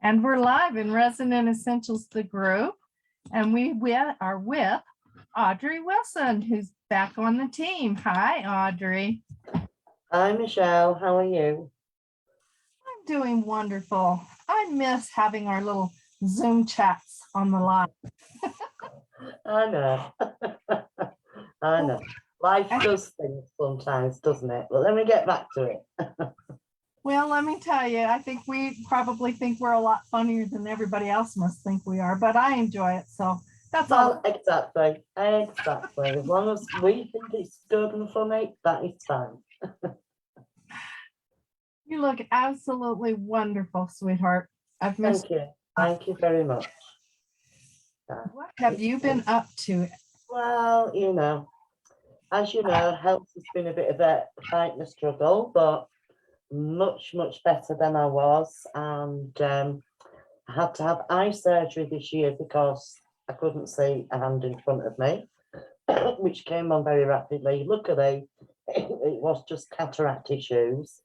And we're live in Resonant Essentials, the group. And we are with Audrey Wilson, who's back on the team. Hi, Audrey. Hi, Michelle. How are you? I'm doing wonderful. I miss having our little Zoom chats on the line. I know. I know. Life does things sometimes, doesn't it? But let me get back to it. Well, let me tell you, I think we probably think we're a lot funnier than everybody else must think we are, but I enjoy it. So that's all. Exactly. Exactly. As long as we think it's good and funny, that is fine. You look absolutely wonderful, sweetheart. I've missed. Thank you. Thank you very much. What have you been up to? Well, as you know, health has been a bit of a fight and a struggle, but much better than I was. And I had to have eye surgery this year because I couldn't see a hand in front of me, which came on very rapidly. Luckily, it was just cataract issues.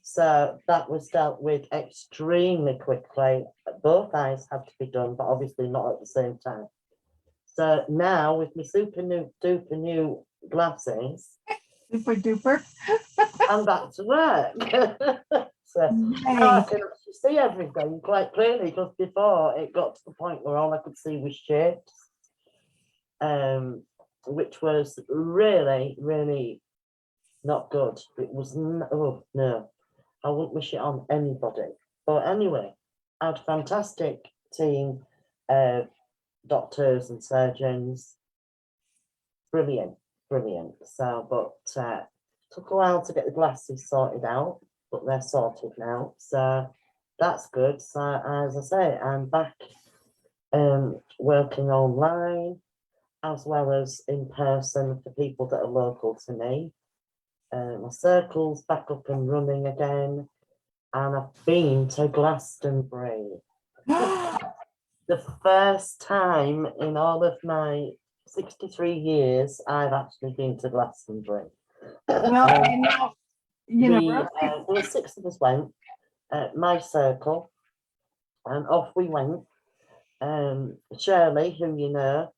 So that was dealt with extremely quickly. Both eyes had to be done, but obviously not at the same time. So now with my super duper new glasses, Super duper. I'm back to work. So now I can actually see everything quite clearly, because before it got to the point where all I could see was shapes, which was really not good. It was, oh no, I wouldn't wish it on anybody. But anyway, I had a fantastic team of doctors and surgeons. Brilliant. So, but took a while to get the glasses sorted out, but they're sorted now. So that's good. So as I say, I'm back working online as well as in person for people that are local to me. My circle's back up and running again. And I've been to Glastonbury. The first time in all of my 63 years I've actually been to Glastonbury. Well, there were 6 of us went, my circle, and off we went. Shirley, who you know,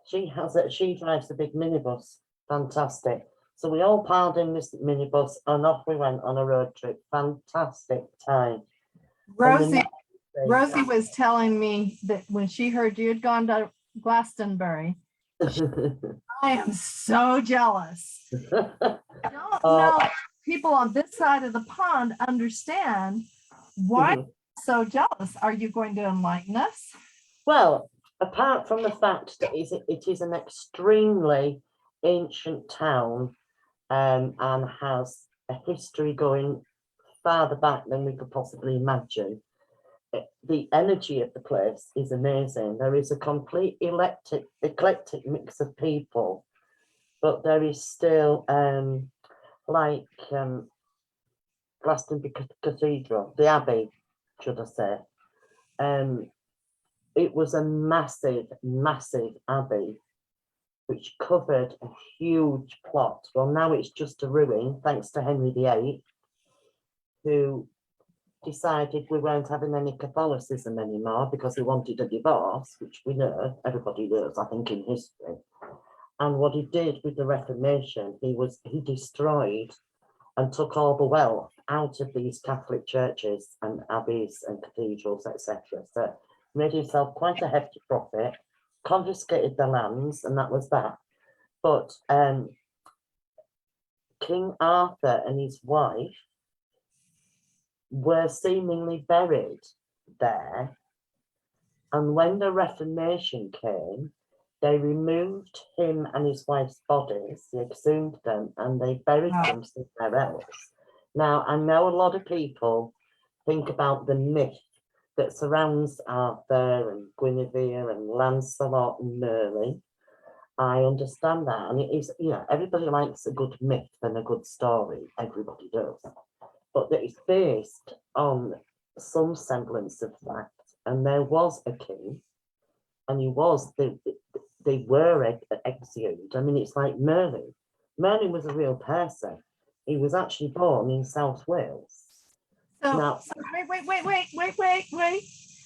she drives a big minibus. Fantastic. So we all piled in this minibus and off we went on a road trip. Fantastic time. Rosie was telling me that when she heard you had gone to Glastonbury, I am so jealous. I don't know if people on this side of the pond understand why I'm so jealous. Are you going to enlighten us? Well, apart from the fact that it is an extremely ancient town, and has a history going farther back than we could possibly imagine, the energy of the place is amazing. There is a complete eclectic mix of people, but there is still Glastonbury Cathedral, the Abbey, should I say. It was a massive abbey which covered a huge plot. Well, now it's just a ruin, thanks to Henry VIII, who decided we weren't having any Catholicism anymore because he wanted a divorce, which we know, everybody knows, I think, in history. And what he did with the Reformation, he destroyed and took all the wealth out of these Catholic churches and abbeys and cathedrals, etc. So made himself quite a hefty profit, confiscated the lands, and that was that. But King Arthur and his wife were seemingly buried there. And when the Reformation came, they removed him and his wife's bodies, they exhumed them, and they buried them somewhere else. Now, I know a lot of people think about the myth that surrounds Arthur and Guinevere and Lancelot and Merlin. I understand that, and it is, everybody likes a good myth and a good story, everybody does, but that it's based on some semblance of fact. And there was a king, and they were exhumed. I mean, it's like Merlin. Merlin was a real person. He was actually born in South Wales. So, Now, so wait.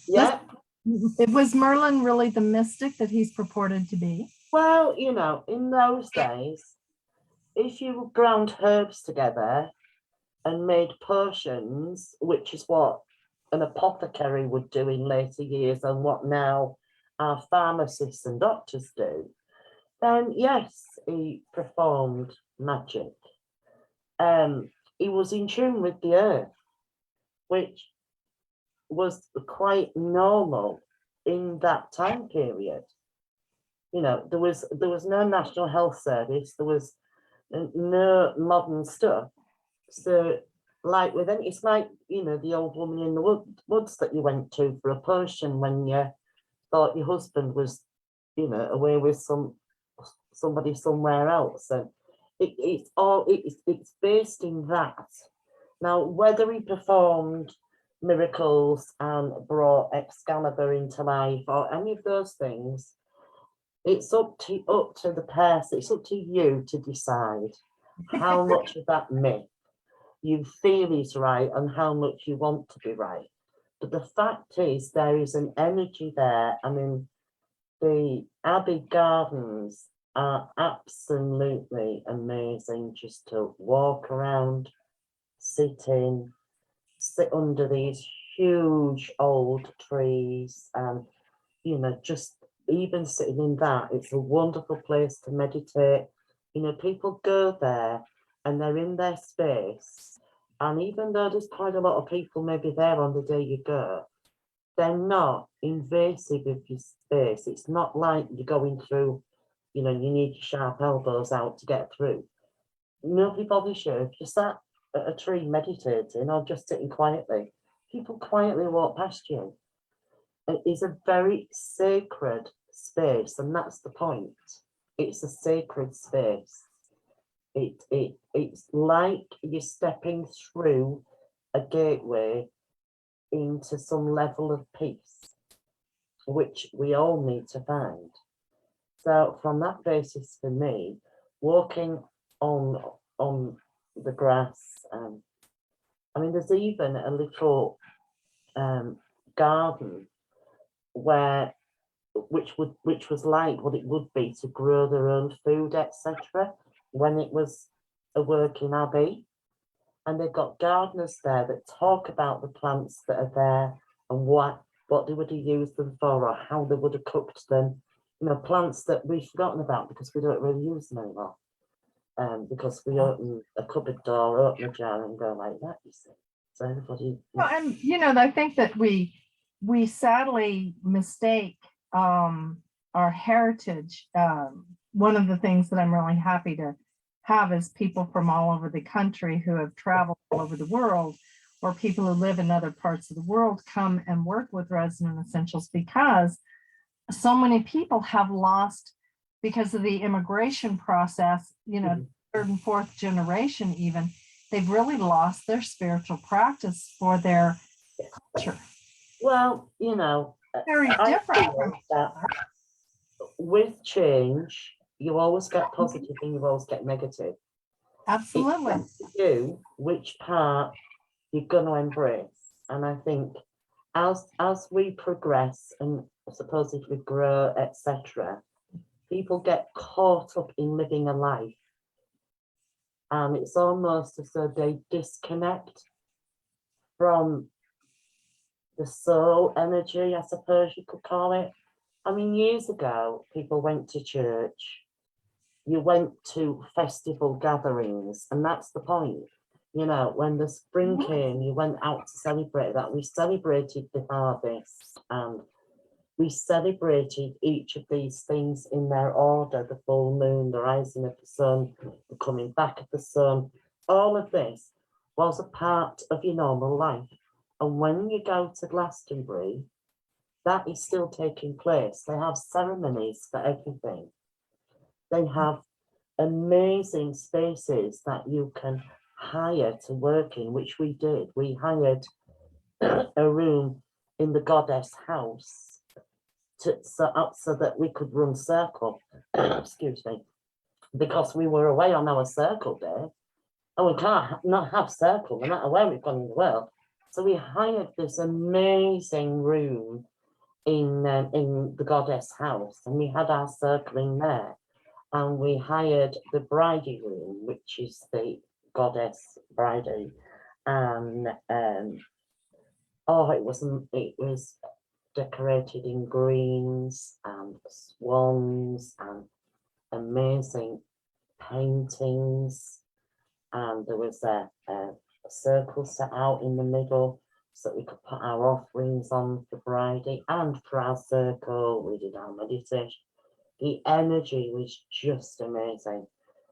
yeah, It was Merlin really the mystic that he's purported to be? well, you know, in those days, if you ground herbs together and made potions, which is what an apothecary would do in later years and what now our pharmacists and doctors do, then yes, he performed magic. He was in tune with the earth, which was quite normal in that time period. You know, there was no National Health Service, there was no modern stuff. So, like with any, it's like, you know, the old woman in the woods that you went to for a potion when you thought your husband was, you know, away with somebody somewhere else, and it's based in that. Now, whether he performed miracles and brought Excalibur into life or any of those things, it's up to the person. It's up to you to decide how much of that myth you feel is right and how much you want to be right. But the fact is, there is an energy there. I mean, the Abbey Gardens are absolutely amazing just to walk around, sit under these huge old trees, and, you know, just even sitting in that, it's a wonderful place to meditate. You know, people go there and they're in their space. And even though there's quite a lot of people maybe there on the day you go, they're not invasive of your space. It's not like you're going through, you know, you need your sharp elbows out to get through. Nobody bothers you. If you sat at a tree meditating or just sitting quietly, people quietly walk past you. It is a very sacred space, and that's the point. It's a sacred space. It's like you're stepping through a gateway into some level of peace, which we all need to find. So from that basis, for me, walking on the grass, I mean, there's even a little garden where which was like what it would be to grow their own food, etc. when it was a working abbey. And they've got gardeners there that talk about the plants that are there and what they would have used them for or how they would have cooked them. You know, plants that we've forgotten about because we don't really use them anymore. Because we open a cupboard door, open a jar and go like that, you see. So everybody. Well, and you know, I think that we sadly mistake our heritage. One of the things that I'm really happy to have is people from all over the country who have traveled all over the world, or people who live in other parts of the world, come and work with Resonant Essentials, because so many people have lost, because of the immigration process, you know, third and fourth generation even, they've really lost their spiritual practice for their culture. Well, you know, Very different from each other. With change, you always get positive and you always get negative. Absolutely. It's up to you which part you're going to embrace. And I think as we progress and supposedly grow, etc., people get caught up in living a life. And it's almost as though they disconnect from the soul energy, I suppose you could call it. I mean, years ago, people went to church. You went to festival gatherings, and that's the point. You know, when the spring came, you went out to celebrate that. We celebrated the harvest, and we celebrated each of these things in their order: the full moon, the rising of the sun, the coming back of the sun. All of this was a part of your normal life. And when you go to Glastonbury, that is still taking place. They have ceremonies for everything. They have amazing spaces that you can hire to work in, which we did. We hired a room in the goddess house so that we could run circle. Excuse me, because we were away on our circle day, and we can't not have circle no matter where we've gone in the world. So we hired this amazing room in the goddess house, and we had our circle in there. And we hired the bridey room, which is the goddess bridey, and oh, it was decorated in greens and swans and amazing paintings, and there was a circle set out in the middle so that we could put our offerings on for bridey, and for our circle we did our meditation. The energy was just amazing,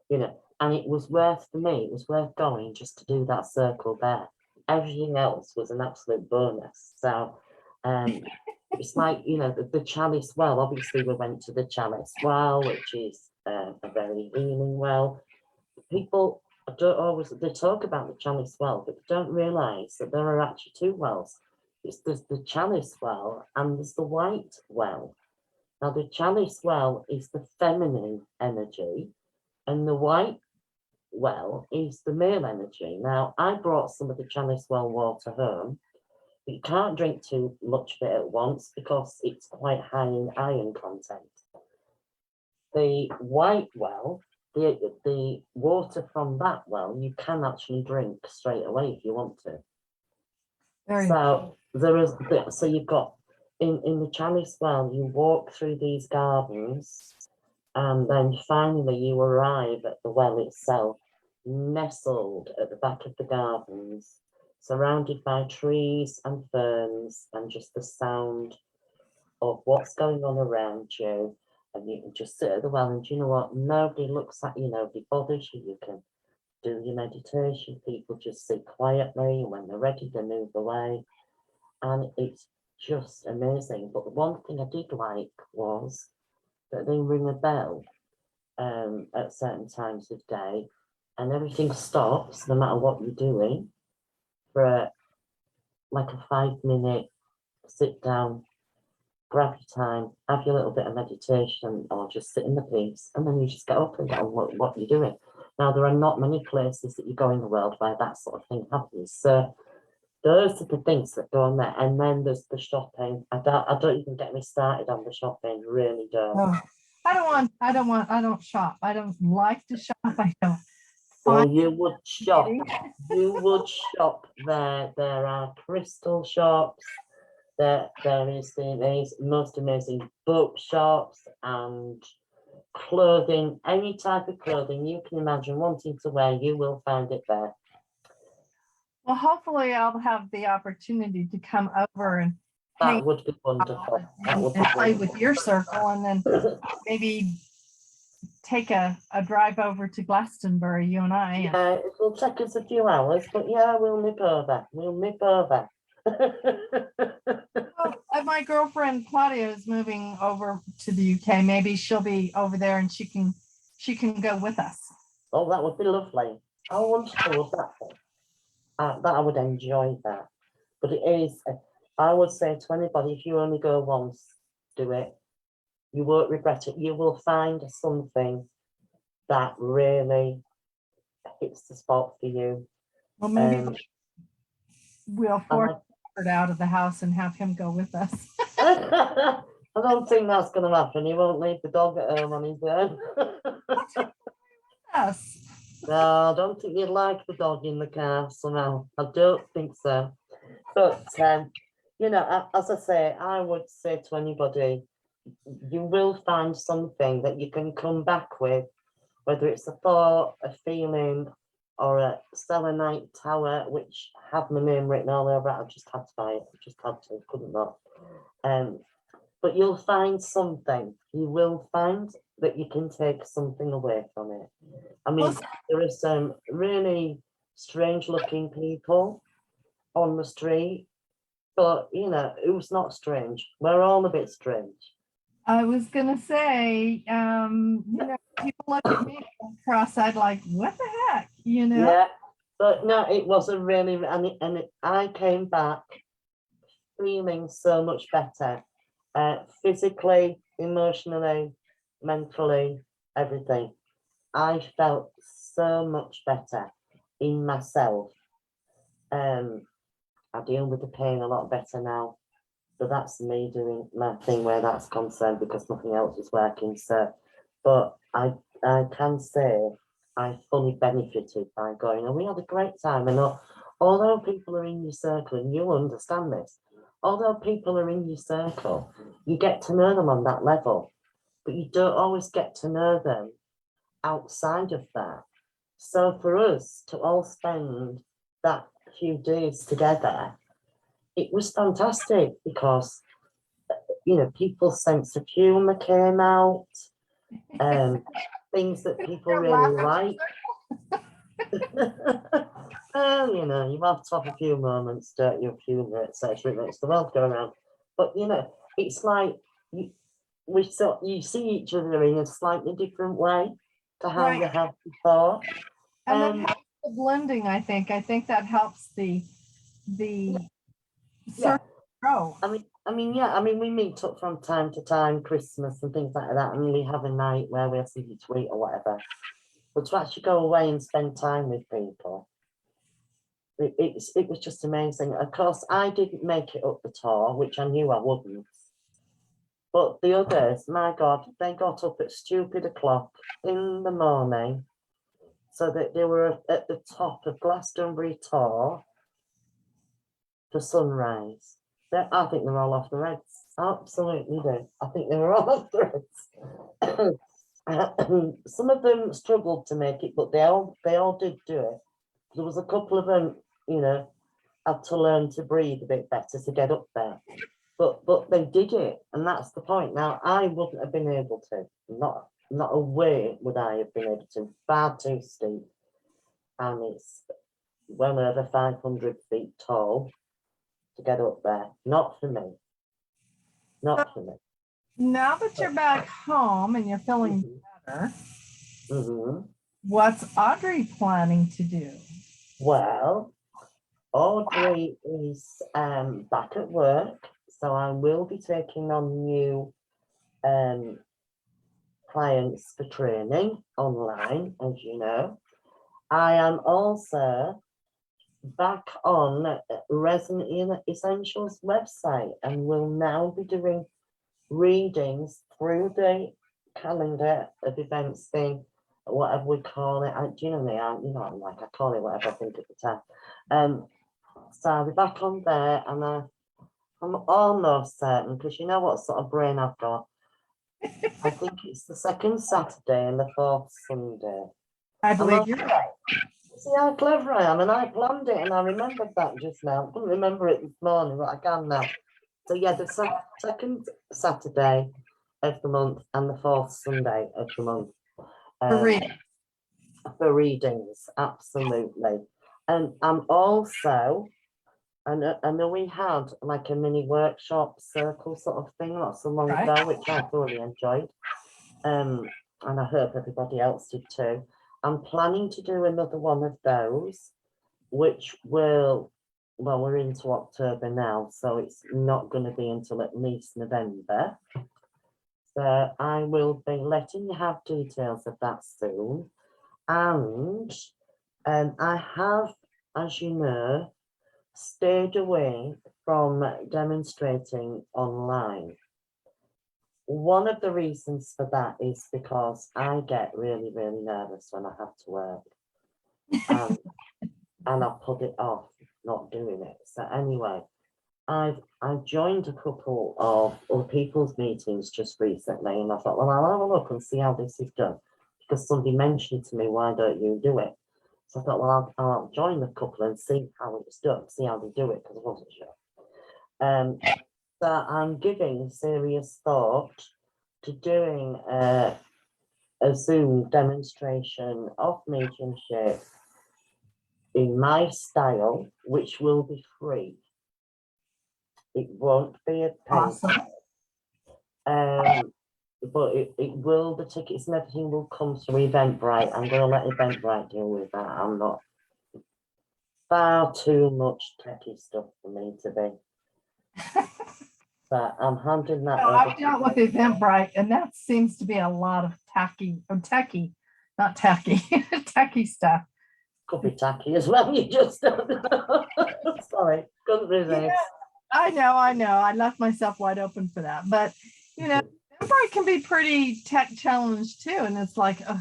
you know, and it was worth, for me, it was worth going just to do that circle there. Everything else was an absolute bonus. So it's like, you know, the chalice well, obviously we went to the chalice well, which is a very healing well. People don't always, they talk about the chalice well, but they don't realise that there are actually two wells. There's the chalice well and there's the white well. Now, the chalice well is the feminine energy, and the white well is the male energy. Now, I brought some of the chalice well water home. But you can't drink too much of it at once because it's quite high in iron content. The white well, the water from that well, you can actually drink straight away if you want to. So there is, so you've got in the chalice well, you walk through these gardens, and then finally you arrive at the well itself, nestled at the back of the gardens, surrounded by trees and ferns, and just the sound of what's going on around you. And you can just sit at the well, and you know what? Nobody looks at you, nobody bothers you. You can do your meditation. People just sit quietly, and when they're ready, they move away. And it's just amazing. But the one thing I did like was that they ring a bell at certain times of day, and everything stops, no matter what you're doing, for like a 5-minute sit down, grab your time, have your little bit of meditation, or just sit in the peace, and then you just get up and get on what you're doing. Now, there are not many places that you go in the world where that sort of thing happens. So those are the things that go on there. And then there's the shopping. I don't even get me started on the shopping, really don't. No, I don't shop. I don't like to shop. I don't. Well, you would shop. You would shop there. There are crystal shops. There is the most amazing bookshops and clothing. Any type of clothing you can imagine wanting to wear, you will find it there. Well, hopefully I'll have the opportunity to come over and that would be wonderful. That would be play wonderful. with your circle, and then maybe take a drive over to Glastonbury, you and I. Yeah, it will take us a few hours, but yeah, we'll nip over. We'll nip over. Well, my girlfriend Claudia is moving over to the UK. Maybe she'll be over there and she can go with us. Oh, that would be lovely. How wonderful would that be? That I would enjoy that. But it is, I would say to anybody, if you only go once, do it. You won't regret it. You will find something that really hits the spot for you. Well, maybe we'll force Robert out of the house and have him go with us. I don't think that's going to happen. He won't leave the dog at home on his own. Yes. No, I don't think you'd like the dog in the car somehow. I don't think so. But, you know, as I say, I would say to anybody, you will find something that you can come back with, whether it's a thought, a feeling, or a selenite tower, which have my name written all over it. I just had to buy it. I just had to, couldn't not. But you'll find something. You will find that you can take something away from it. I mean, there are some really strange looking people on the street, but you know, who's not strange? We're all a bit strange. I was gonna say, you know, people look at me cross-eyed like, what the heck, you know? Yeah, but no, it was a really, I came back feeling so much better, physically, emotionally, mentally, everything. I felt so much better in myself. I deal with the pain a lot better now. So that's me doing my thing where that's concerned, because nothing else is working. So, but I can say I fully benefited by going, and we had a great time. And although people are in your circle, and you'll understand this, although people are in your circle, you get to know them on that level, but you don't always get to know them outside of that. So for us to all spend that few days together, it was fantastic, because people's sense of humor came out, things that people really like. Well, you have to have a few moments, don't you, of humor, etc. It makes the world go around. But it's like you see each other in a slightly different way to how you have before. And that helps the blending, I think. I think that helps the circle grow. I mean, we meet up from time to time, Christmas and things like that, and we have a night where we have something to eat or whatever. But to actually go away and spend time with people, it was just amazing. Of course, I didn't make it up the tour, which I knew I wouldn't. But the others, my God, they got up at stupid o'clock in the morning, so that they were at the top of Glastonbury Tor for sunrise. I think they're all off the reds. Absolutely do. I think they were all off the reds. Some of them struggled to make it, but they all did do it. There was a couple of them, had to learn to breathe a bit better to get up there. But they did it, and that's the point. Now, I wouldn't have been able to. Not a way would I have been able to. Far too steep. And it's well over 500 feet tall to get up there. Not for me. Not for me. Now that you're back home and you're feeling better, what's Audrey planning to do? Well, Audrey is back at work, so I will be taking on new clients for training online, as you know. I am also back on Resonant Essentials website, and will now be doing readings through the calendar of events thing, whatever we call it. I call it whatever I think at the time. So I'll be back on there, and I'm almost certain, because you know what sort of brain I've got. I think it's the second Saturday and the fourth Sunday. I believe you're right. See how clever I am, and I planned it, and I remembered that just now. I couldn't remember it this morning, but I can now. So yeah, the second Saturday of the month and the fourth Sunday of the month. For readings, absolutely. And I'm also, I know we had like a mini workshop circle sort of thing not so long ago, which I thoroughly enjoyed. And I hope everybody else did too. I'm planning to do another one of those, which will, well, we're into October now, so it's not going to be until at least November. So I will be letting you have details of that soon. And I have, as you know, stayed away from demonstrating online. One of the reasons for that is because I get really, really nervous when I have to work. And I put it off not doing it. So anyway, I've joined a couple of other people's meetings just recently, and I thought, well, I'll have a look and see how this is done, because somebody mentioned to me, why don't you do it? So I thought, well, I'll join the couple and see how it's done, see how they do it, because I wasn't sure. So I'm giving serious thought to doing a Zoom demonstration of mediumship in my style, which will be free. It won't be a pay. But it will, the tickets and everything will come through Eventbrite. I'm going to let Eventbrite deal with that. I'm not, far too much techie stuff for me to be. But I'm handing that over. I've dealt with Eventbrite, and that seems to be a lot of techie, not tacky, techie stuff. Could be tacky as well. You just don't know. Sorry, couldn't resist. Yeah, I know. I left myself wide open for that. But, you know, February can be pretty tech challenged too. And it's like, ugh,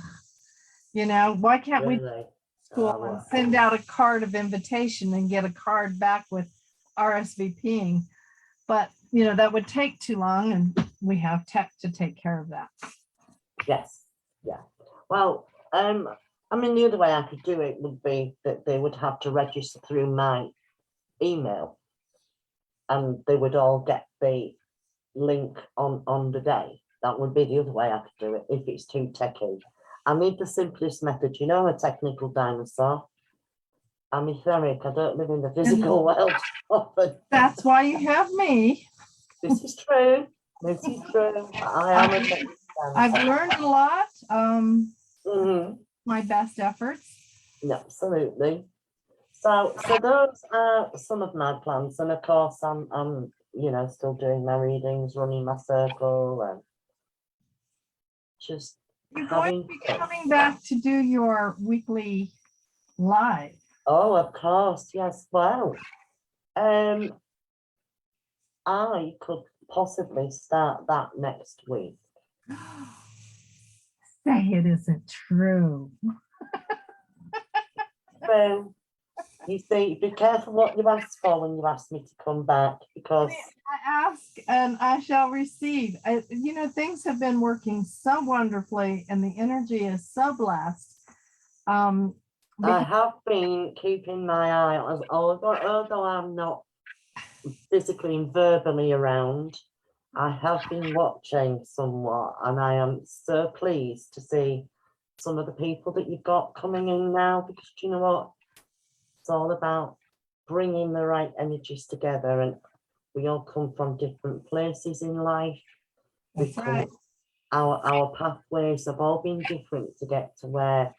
you know, why can't we Really? school and send out a card of invitation and get a card back with RSVPing? But, you know, that would take too long, and we have tech to take care of that. Yes. Yeah. Well, I mean, the other way I could do it would be that they would have to register through my email, and they would all get the link on the day. That would be the other way I could do it if it's too techy. I need the simplest method. You know, I'm a technical dinosaur. I'm etheric. I don't live in the physical world often. That's why you have me. This is true. This is true. I am a technical dinosaur. I've learned a lot. Mhm. My best efforts. Absolutely. So those are some of my plans, and of course, I'm you know, still doing my readings, running my circle, and just You're going to be coming back to do your weekly live. Oh, of course, yes. Well, I could possibly start that next week. Say it isn't true. So, you see, be careful what you ask for when you ask me to come back, because I ask and I shall receive. You know, things have been working so wonderfully, and the energy is so blessed. I have been keeping my eye on, although I'm not physically and verbally around, I have been watching somewhat, and I am so pleased to see some of the people that you've got coming in now, because you know what? It's all about bringing the right energies together, and we all come from different places in life. That's right. Our pathways have all been different to get to where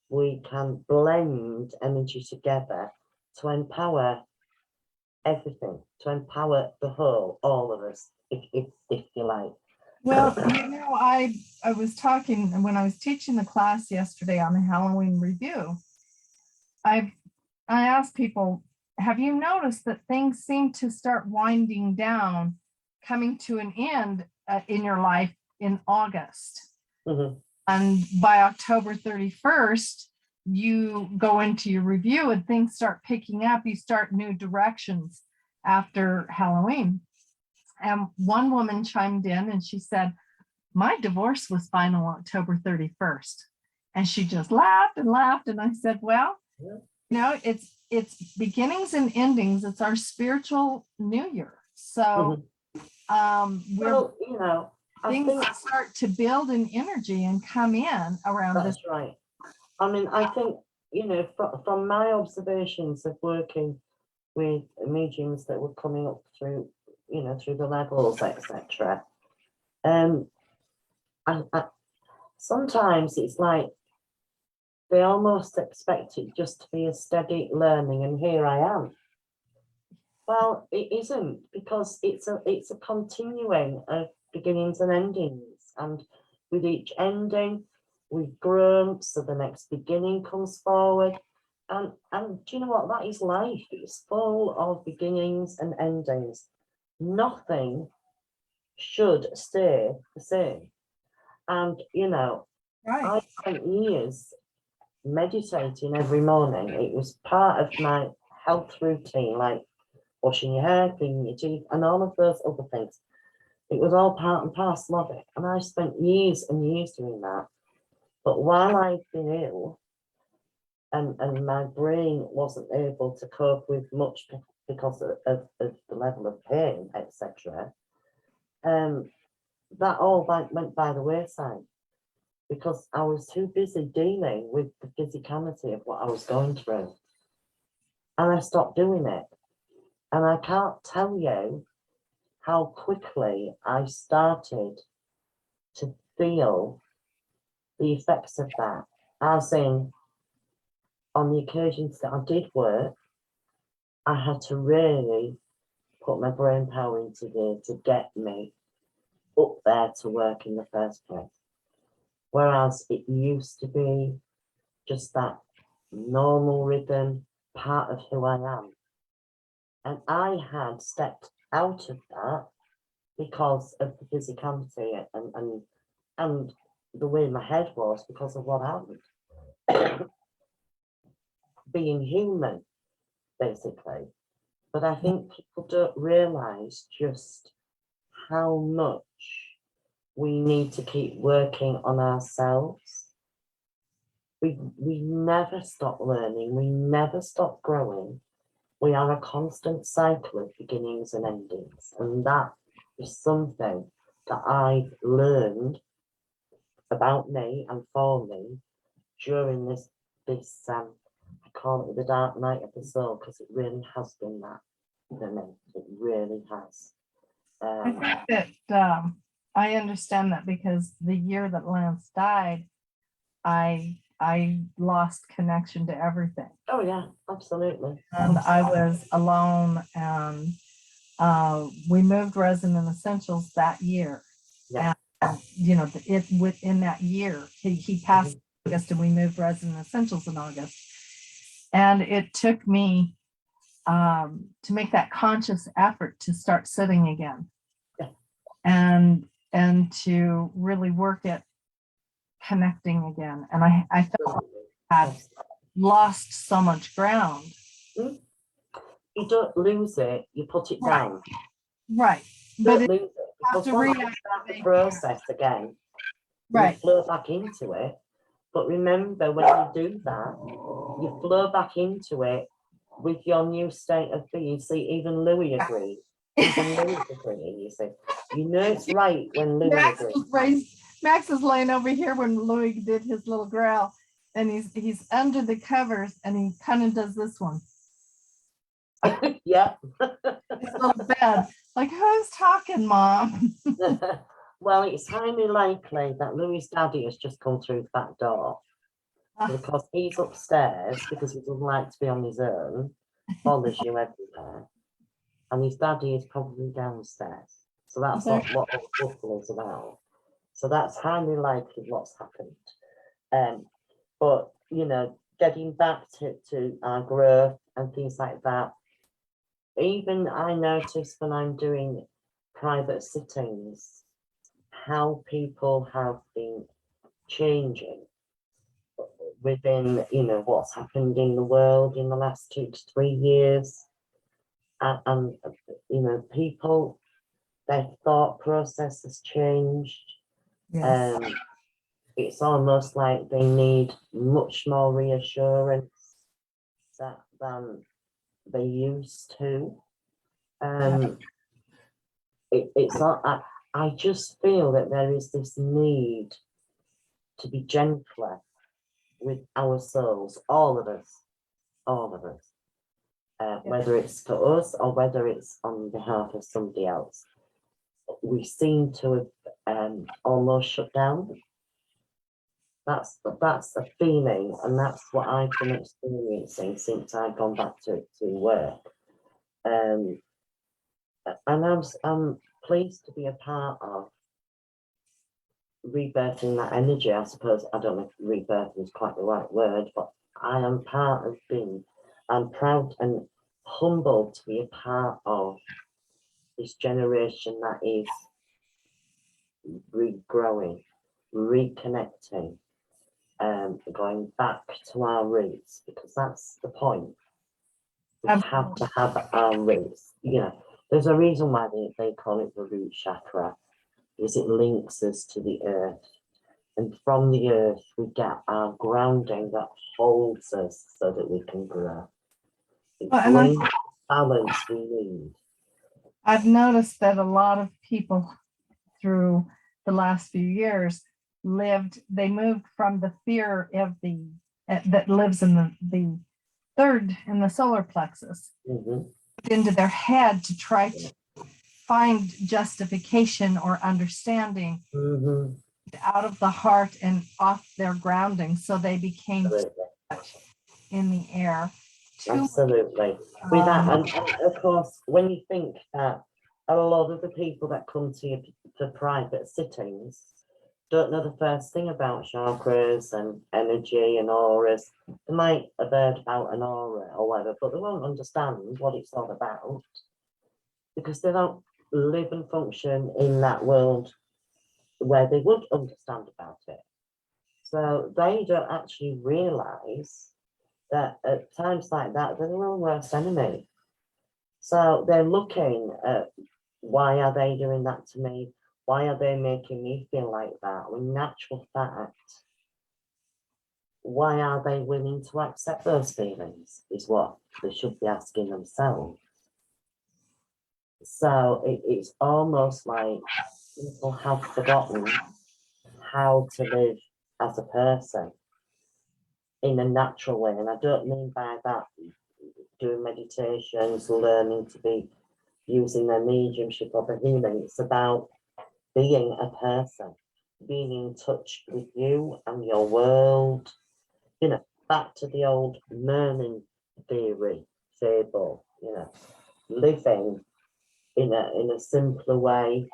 we can blend energy together to empower everything, to empower the whole, all of us, if you like. Well, you know, I was talking when I was teaching the class yesterday on the Halloween review. I asked people, have you noticed that things seem to start winding down, coming to an end in your life in August? Mhm. And by October 31st, you go into your review and things start picking up. You start new directions after Halloween. And one woman chimed in and she said, my divorce was final October 31st. And she just laughed and laughed. And I said, well, you know, it's beginnings and endings. It's our spiritual new year. So well, you know, things start to build in energy and come in around that's this. Right. I mean, I think, you know, from my observations of working with mediums that were coming up through, you know, through the levels, etc. I sometimes it's like they almost expect it just to be a steady learning, and here I am. Well, it isn't, because it's a continuing of beginnings and endings, and with each ending we've grown, so the next beginning comes forward, and do you know what, that is life. It's full of beginnings and endings. Nothing should stay the same. And you know, I spent years meditating every morning. It was part of my health routine, like washing your hair, cleaning your teeth, and all of those other things. It was all part and parcel of it. And I spent years and years doing that. But while I've been ill, and my brain wasn't able to cope with much because of the level of pain, etc., that all went by the wayside, because I was too busy dealing with the physicality of what I was going through. And I stopped doing it. And I can't tell you how quickly I started to feel the effects of that. As in, on the occasions that I did work, I had to really put my brain power into gear to get me up there to work in the first place. Whereas it used to be just that normal rhythm, part of who I am. And I had stepped out of that because of the physicality and the way my head was because of what happened. Being human, basically. But I think people don't realise just how much we need to keep working on ourselves. We never stop learning, we never stop growing. We are a constant cycle of beginnings and endings. And that is something that I've learned about me and for me during this I call it the dark night of the soul, because it really has been that for me. It really has. I think that I understand that because the year that Lance died, I lost connection to everything. Oh yeah, absolutely. And I was alone, and we moved Resonant Essentials that year. Yeah. And you know, it within that year, he passed in August, and we moved Resonant Essentials in August. And it took me to make that conscious effort to start sitting again. Yeah. And to really work at connecting again. And I felt like I had lost so much ground. You don't lose it, you put it down. Right. You But don't lose it, because once you start the process again, you flow back into it. But remember, when you do that, you flow back into it with your new state of being. See, even Louis agreed. Even Louis agreed, you see. You know it's right when Louis agrees. Max is laying over here when Louis did his little growl, and he's under the covers, and he kind of does this one. Yeah. His little bed. Like, who's talking, Mom? Well, it's highly likely that Louis' daddy has just come through the back door, because he's upstairs because he doesn't like to be on his own, follows you everywhere, and his daddy is probably downstairs. So that's what the shuffle is about. So that's highly likely what's happened. But you know, getting back to our growth and things like that, even I notice when I'm doing private sittings, how people have been changing within, you know, what's happened in the world in the last 2 to 3 years. And you know, people, their thought process has changed. Yes. It's almost like they need much more reassurance than they used to. It's not, I just feel that there is this need to be gentler with our souls, all of us, whether it's for us or whether it's on behalf of somebody else. We seem to have almost shut down. That's a feeling, and that's what I've been experiencing since I've gone back to work. And I'm pleased to be a part of rebirthing that energy, I suppose. I don't know if rebirthing is quite the right word, but I am part of being, I'm proud and humbled to be a part of this generation that is regrowing, reconnecting, going back to our roots, because that's the point. We have to have our roots. You know, there's a reason why they call it the root chakra, because it links us to the earth. And from the earth, we get our grounding that holds us so that we can grow. It brings the balance we need. I've noticed that a lot of people through the last few years they moved from the fear of that lives in the third in the solar plexus into their head to try to find justification or understanding out of the heart and off their grounding. So they became in the air. Absolutely. With that, and of course, when you think that a lot of the people that come to you for private sittings, don't know the first thing about chakras and energy and auras. They might have heard about an aura or whatever, but they won't understand what it's all about because they don't live and function in that world where they would understand about it. So they don't actually realize that at times like that, they're their own worst enemy. So they're looking at, why are they doing that to me? Why are they making me feel like that? In natural fact, why are they willing to accept those feelings is what they should be asking themselves. So it's almost like people have forgotten how to live as a person in a natural way. And I don't mean by that doing meditations, learning to be using their mediumship or the healing. It's about being a person, being in touch with you and your world, you know, back to the old Merlin theory, fable, you know, living in a simpler way,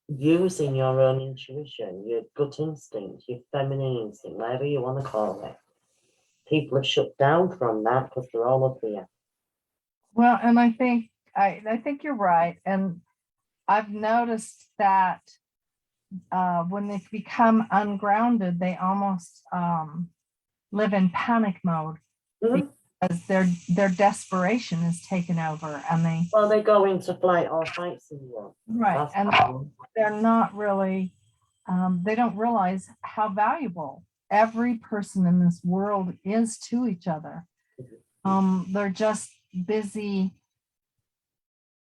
using your own intuition, your gut instinct, your feminine instinct, whatever you want to call it. People have shut down from that because they're all up here. Well, and I think you're right. And I've noticed that when they become ungrounded, they almost live in panic mode because their desperation is taken over, and they go into flight or fight syndrome. Right, and they're not really. They don't realize how valuable every person in this world is to each other. They're just busy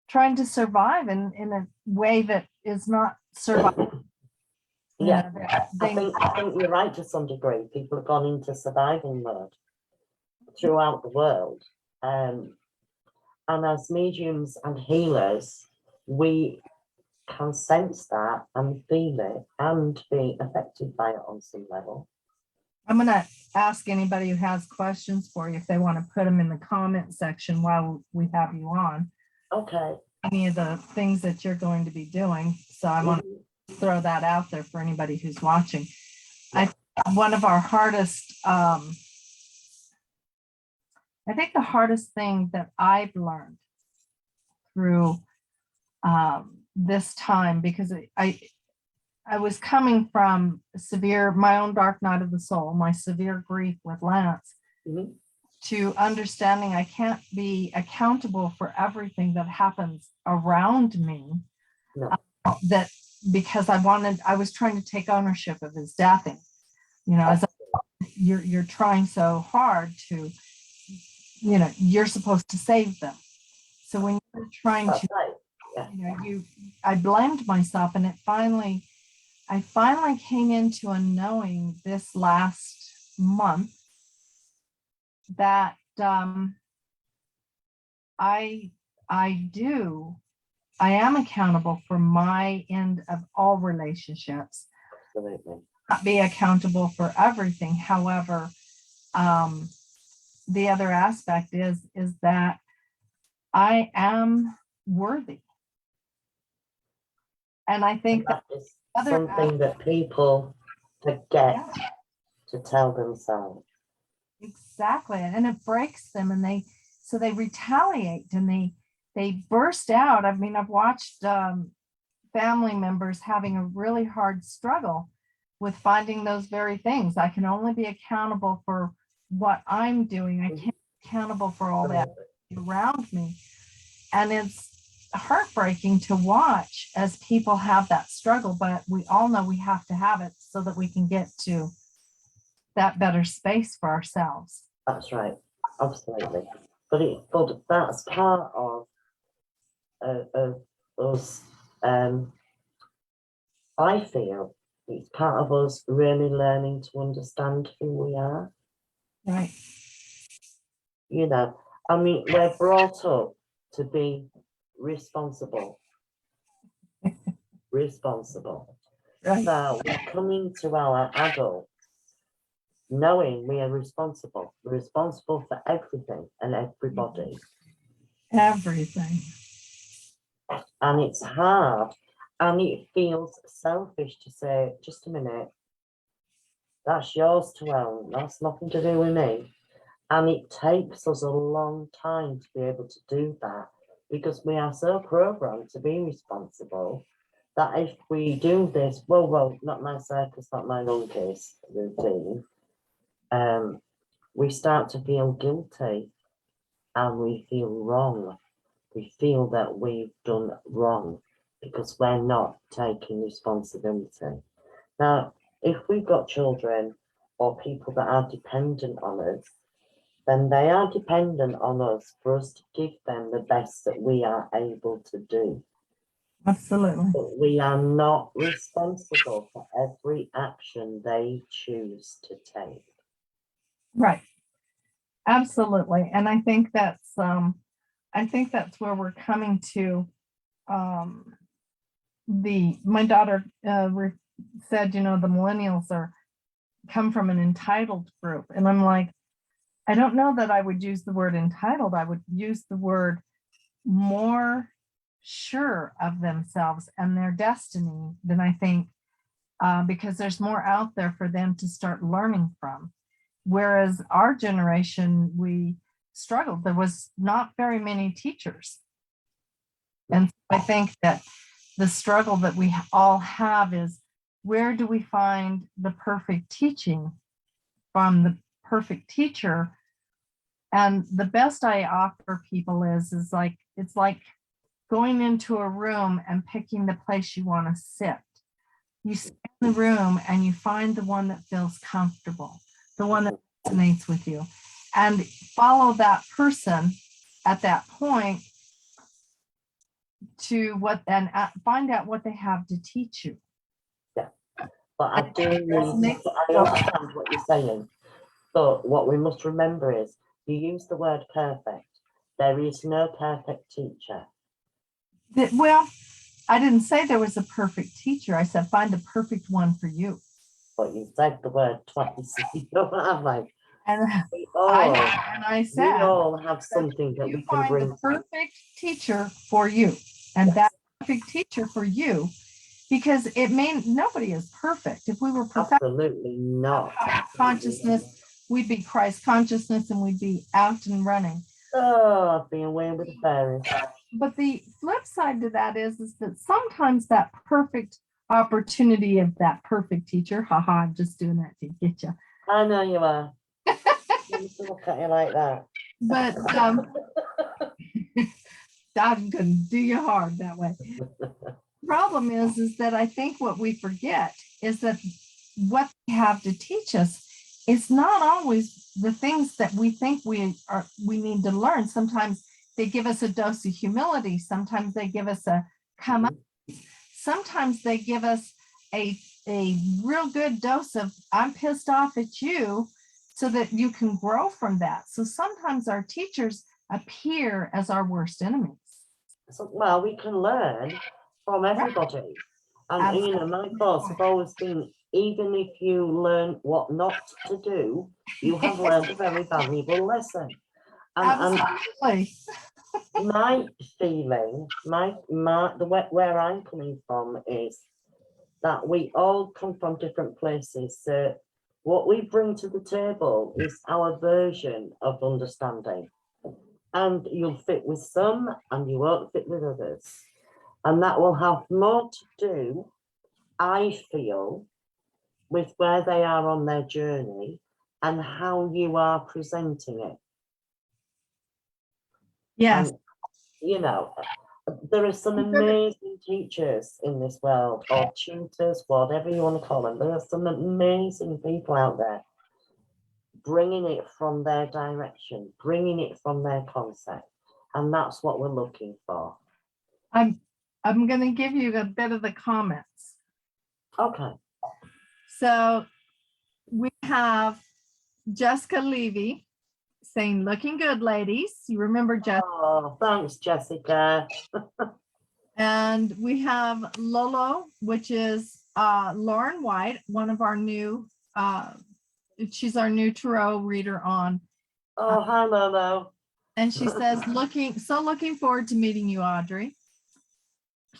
trying to survive in a way that is not survival. Yeah, I think you're right to some degree. People have gone into survival mode throughout the world. And as mediums and healers, we can sense that and feel it and be affected by it on some level. I'm going to ask anybody who has questions for you if they want to put them in the comment section while we have you on. Okay. Any of the things that you're going to be doing. So I want to throw that out there for anybody who's watching. One of our hardest, I think the hardest thing that I've learned through this time, because I was coming from my own dark night of the soul, my severe grief with Lance, to understanding I can't be accountable for everything that happens around me. No. That because I was trying to take ownership of his deathing. You know, as you're trying so hard to, you know, you're supposed to save them. So when you're trying to, you know, I blamed myself, and I finally came into a knowing this last month that I am accountable for my end of all relationships. Absolutely. Not be accountable for everything. However, the other aspect is that I am worthy. And I think that is something that people forget to tell themselves. Exactly. And it breaks them, and they retaliate, and they burst out. I mean, I've watched family members having a really hard struggle with finding those very things. I can only be accountable for what I'm doing. I can't be accountable for all that around me. And it's heartbreaking to watch as people have that struggle, but we all know we have to have it so that we can get to that better space for ourselves. That's right. Absolutely. But that's part of us. I feel it's part of us really learning to understand who we are. Right. You know, I mean, we're brought up to be responsible. Responsible. Right. So we come into our adult knowing we are responsible. We're responsible for everything and everybody. Everything. And it's hard And it feels selfish to say, just a minute, that's yours to own. That's nothing to do with me. And it takes us a long time to be able to do that because we are so programmed to be responsible that if we do this, well, not my circus, not my monkeys routine, we start to feel guilty and we feel wrong. We feel that we've done wrong because we're not taking responsibility. Now, if we've got children or people that are dependent on us, then they are dependent on us for us to give them the best that we are able to do. Absolutely. But we are not responsible for every action they choose to take. Right. Absolutely. And I think that's where we're coming to. My daughter said, the millennials come from an entitled group. And I'm like, I don't know that I would use the word entitled. I would use the word more sure of themselves and their destiny than I think, because there's more out there for them to start learning from. Whereas our generation, we struggled. There was not very many teachers. And so I think that the struggle that we all have is, where do we find the perfect teaching from the perfect teacher? And the best I offer people is like, it's like going into a room and picking the place you want to sit. You sit in the room and you find the one that feels comfortable, the one that resonates with you, and follow that person at that point to find out what they have to teach you. Yeah, but I understand what you're saying. But what we must remember is, you use the word perfect. There is no perfect teacher. Well, I didn't say there was a perfect teacher. I said, find the perfect one for you. But you said the word twice. You know what I'm like? And we all have something that we can bring. The perfect teacher for you. And yes, that perfect teacher for you, because nobody is perfect. If we were perfect, absolutely not. Consciousness, we'd be Christ consciousness and we'd be out and running. Oh, I've been away with the fairies. But the flip side to that is that sometimes that perfect opportunity of that perfect teacher, I'm just doing that to get you. I know you are. Look at you like that. But I'm gonna do you hard that way. Problem is that I think what we forget is that what they have to teach us is not always the things that we think we need to learn. Sometimes they give us a dose of humility. Sometimes they give us a come up. Sometimes they give us a real good dose of, I'm pissed off at you, so that you can grow from that. So sometimes our teachers appear as our worst enemies. So, well, we can learn from everybody. And my thoughts have always been, even if you learn what not to do, you have learned a very valuable lesson. And my feeling, where I'm coming from is that we all come from different places. So what we bring to the table is our version of understanding. And you'll fit with some and you won't fit with others. And that will have more to do, I feel, with where they are on their journey and how you are presenting it. Yes. And, there are some amazing teachers in this world, or tutors, whatever you want to call them. There are some amazing people out there bringing it from their direction, bringing it from their concept. And that's what we're looking for. I'm going to give you a bit of the comments. Okay. So we have Jessica Levy saying, looking good, ladies. You remember Jessica? Oh, thanks, Jessica. And we have Lolo, which is Lauren White, one of our new, she's our new tarot reader on. Oh, hi, Lolo. And she says, looking forward to meeting you, Audrey.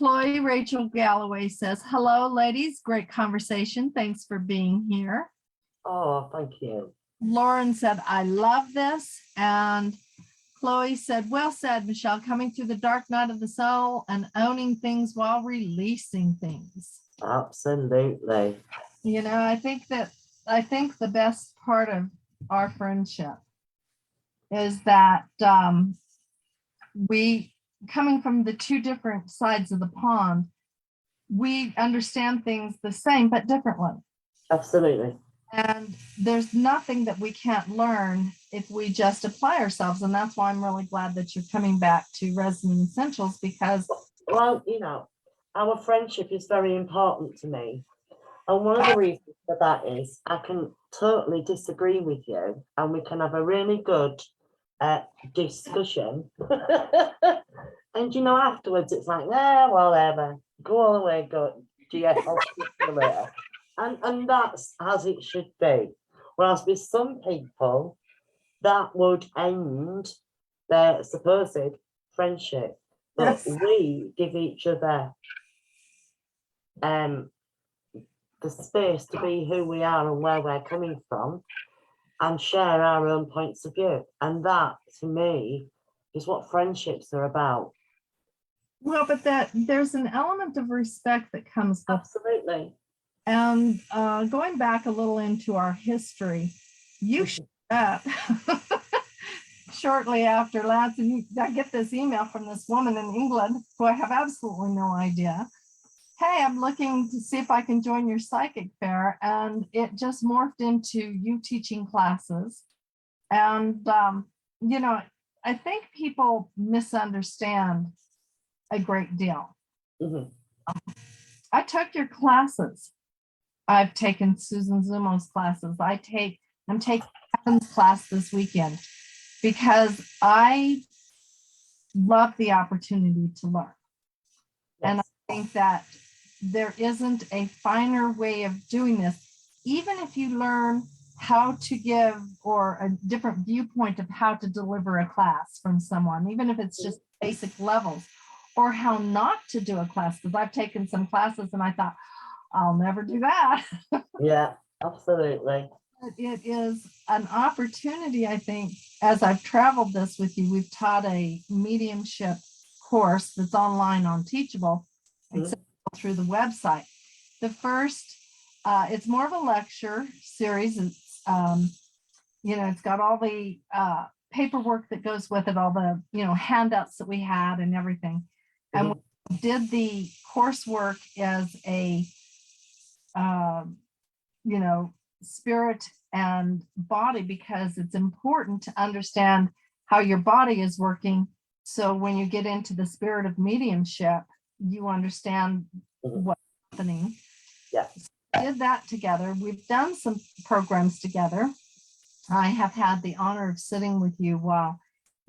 Chloe Rachel Galloway says, hello, ladies. Great conversation. Thanks for being here. Oh, thank you. Lauren said, I love this. And Chloe said, well said, Michelle, coming through the dark night of the soul and owning things while releasing things. Absolutely. You know, I think the best part of our friendship is that we, coming from the two different sides of the pond, we understand things the same, but differently. Absolutely. And there's nothing that we can't learn if we just apply ourselves. And that's why I'm really glad that you're coming back to Resonant Essentials, because, well, you know, our friendship is very important to me. And one of the reasons for that is I can totally disagree with you and we can have a really good discussion. And, you know, afterwards it's like, whatever, go away, go, I'll speak to you later. And that's as it should be. Whereas with some people, that would end their supposed friendship. But yes, we give each other the space to be who we are and where we're coming from and share our own points of view. And that, to me, is what friendships are about. well, but that there's an element of respect that comes with. Absolutely. And going back a little into our history, you showed up shortly after Lance, and I get this email from this woman in England who I have absolutely no idea. Hey, I'm looking to see if I can join your psychic fair. And it just morphed into you teaching classes. And, you know, I think people misunderstand a great deal. Mm-hmm. I took your classes. I've taken Susan Zumo's classes. I'm taking Kevin's class this weekend because I love the opportunity to learn. Yes. And I think that there isn't a finer way of doing this. Even if you learn how to give or a different viewpoint of how to deliver a class from someone, even if it's just basic levels, or how not to do a class, because I've taken some classes and I thought, I'll never do that. Yeah, absolutely. It is an opportunity, I think, as I've traveled this with you, we've taught a mediumship course that's online on Teachable, accessible through the website. The first, it's more of a lecture series. It's, you know, it's got all the paperwork that goes with it, all the, you know, handouts that we had and everything. And we did the coursework as a, you know, spirit and body, because it's important to understand how your body is working. So when you get into the spirit of mediumship, you understand what's happening. Yeah. So we did that together. We've done some programs together. I have had the honor of sitting with you while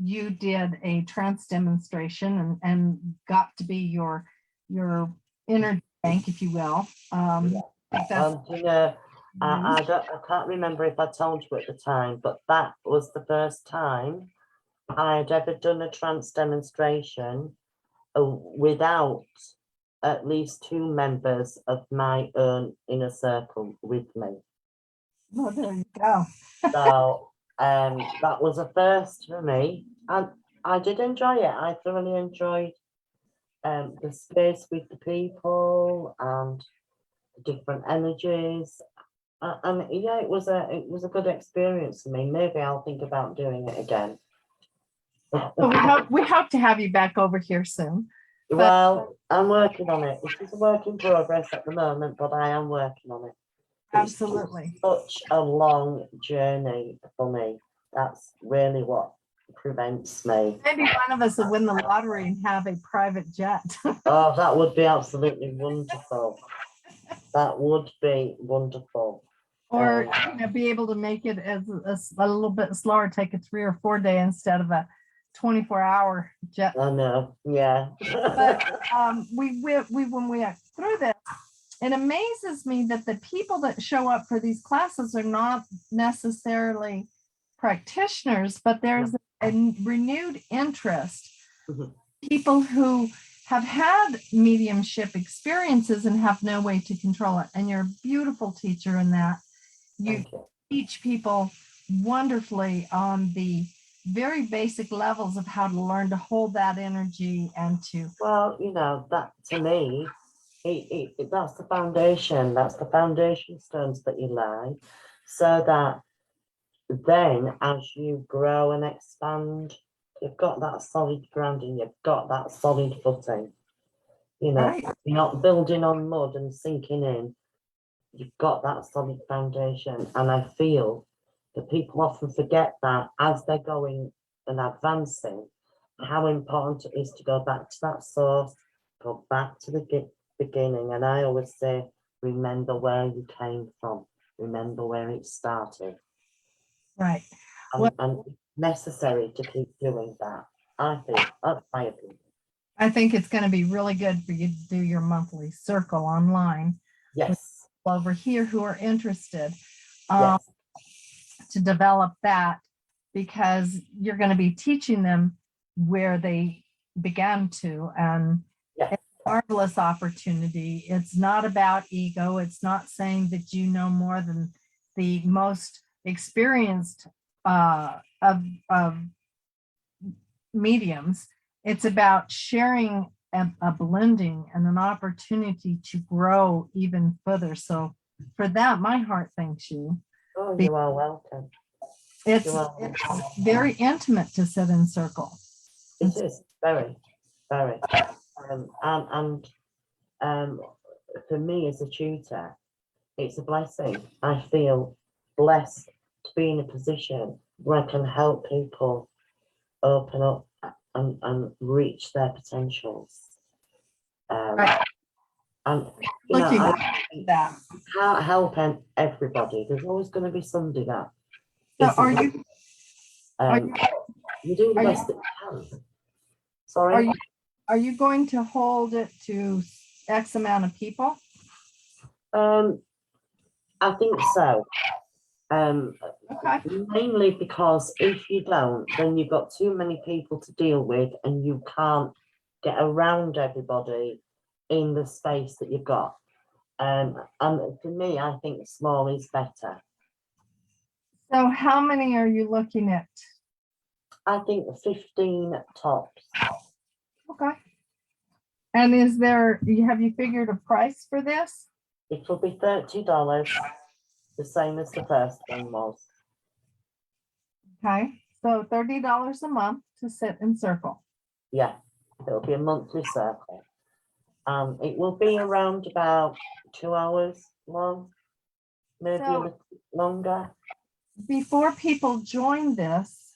you did a trance demonstration and got to be your energy bank, if you will. You know, I can't remember if I told you at the time, but that was the first time I had ever done a trance demonstration without at least 2 members of my own inner circle with me. Well, there you go. So that was a first for me, and I did enjoy it. I thoroughly enjoyed the space with the people and different energies. And yeah, it was a good experience for me. Maybe I'll think about doing it again. Well, we hope to have you back over here soon. Well, I'm working on it. It is a work in progress at the moment, but I am working on it. Absolutely. It's such a long journey for me. That's really what prevents me. Maybe one of us will win the lottery and have a private jet. Oh, that would be absolutely wonderful. That would be wonderful. Or you know, be able to make it as a little bit slower, take a 3 or 4 day instead of a 24-hour jet. I know, yeah. But we when we are through this, it amazes me that the people that show up for these classes are not necessarily practitioners, but there's a renewed interest. People who have had mediumship experiences and have no way to control it. And you're a beautiful teacher in that. You teach people wonderfully on the very basic levels of how to learn to hold that energy and to. Well, you know, that to me, that's the foundation. That's the foundation stones that you lay, so that then as you grow and expand, you've got that solid grounding, you've got that solid footing. You know, Right. you're not building on mud and sinking in. You've got that solid foundation. And I feel that people often forget that as they're going and advancing, how important it is to go back to that source, go back to the beginning. And I always say, remember where you came from, remember where it started. Right. And it's necessary to keep doing that. I think that's my opinion. I think it's going to be really good for you to do your monthly circle online. Yes. Over here who are interested Yes. to develop that, because you're going to be teaching them where they began to, and Yes. it's a marvelous opportunity. It's not about ego. It's not saying that you know more than the most experienced of mediums. It's about sharing a blending and an opportunity to grow even further. So for that, my heart thanks you. Oh, you are welcome. It's very intimate to sit in circle. It is very, very. And for me as a tutor, it's a blessing. I feel blessed to be in a position where I can help people open up and reach their potentials. Right. And you Looking know, at that. Can't help everybody. There's always going to be somebody that. So You do the best that you can. Sorry. Are you going to hold it to X amount of people? I think so. Okay. Mainly because if you don't, then you've got too many people to deal with, and you can't get around everybody in the space that you've got. And for me, I think small is better. So how many are you looking at? I think 15 tops. Okay. And have you figured a price for this? It will be $30, the same as the first one was. Okay. So $30 a month to sit in circle. Yeah, it'll be a monthly circle. It will be around about 2 hours long, maybe a little longer. Before people join this,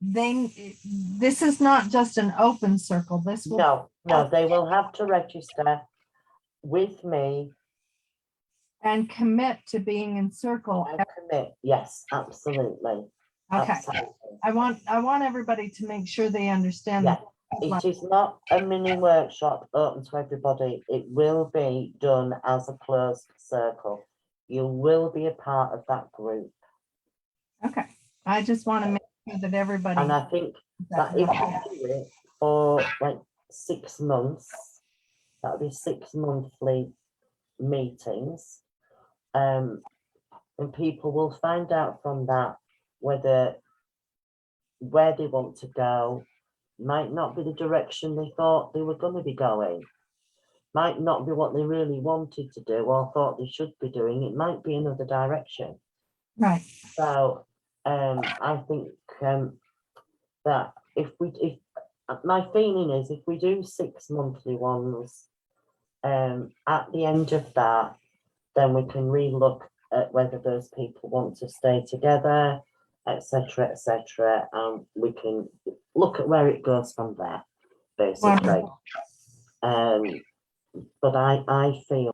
this is not just an open circle. This will no, they will have to register with me and commit to being in circle. and commit. Yes, absolutely. Okay. Absolutely. I want everybody to make sure they understand that. It is not a mini workshop open to everybody. It will be done as a closed circle. You will be a part of that group. Okay. I just want to make sure that everybody. And I think that if you do it for like 6 months, that'll be 6 monthly meetings. And people will find out from that where they want to go. Might not be the direction they thought they were going to be going. Might not be what they really wanted to do or thought they should be doing. It might be another direction. Right. So I think that if my feeling is if we do 6 monthly ones, at the end of that, then we can relook at whether those people want to stay together, etc., etc., and we can look at where it goes from there, basically. But I feel.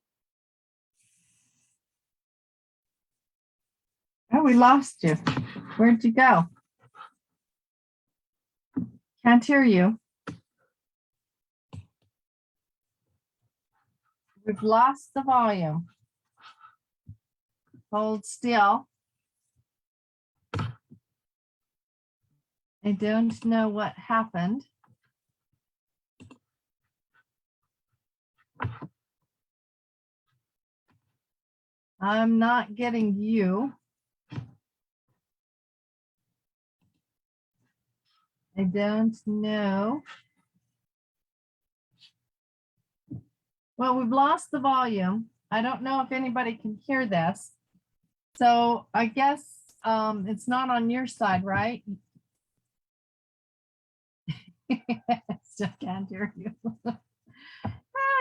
Oh, we lost you. Where'd you go? Can't hear you. We've lost the volume. Hold still. I don't know what happened. I'm not getting you. I don't know. Well, we've lost the volume. I don't know if anybody can hear this. So I guess it's not on your side, right? Still can't hear you.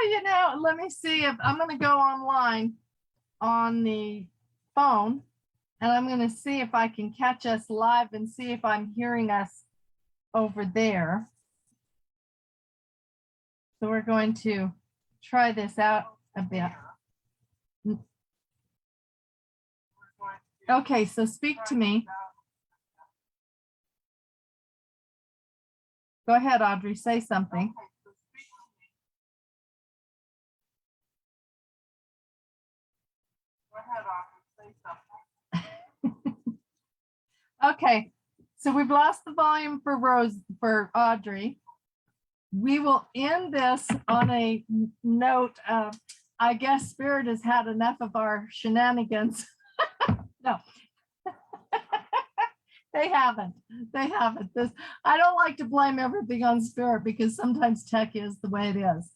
You know, let me see if I'm going to go online on the phone and I'm going to see if I can catch us live and see if I'm hearing us over there. So we're going to try this out a bit. Okay, so speak to me. Go ahead, Audrey, say something. Okay, so we've lost the volume for Audrey. We will end this on a note of, I guess Spirit has had enough of our shenanigans. No, they haven't. They haven't. I don't like to blame everything on Spirit because sometimes tech is the way it is.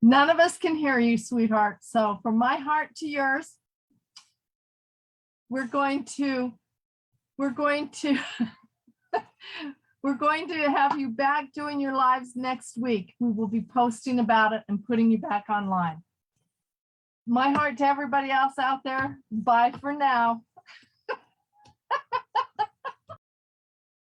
None of us can hear you, sweetheart. So from my heart to yours, we're going to have you back doing your lives next week. We will be posting about it and putting you back online. My heart to everybody else out there. Bye for now.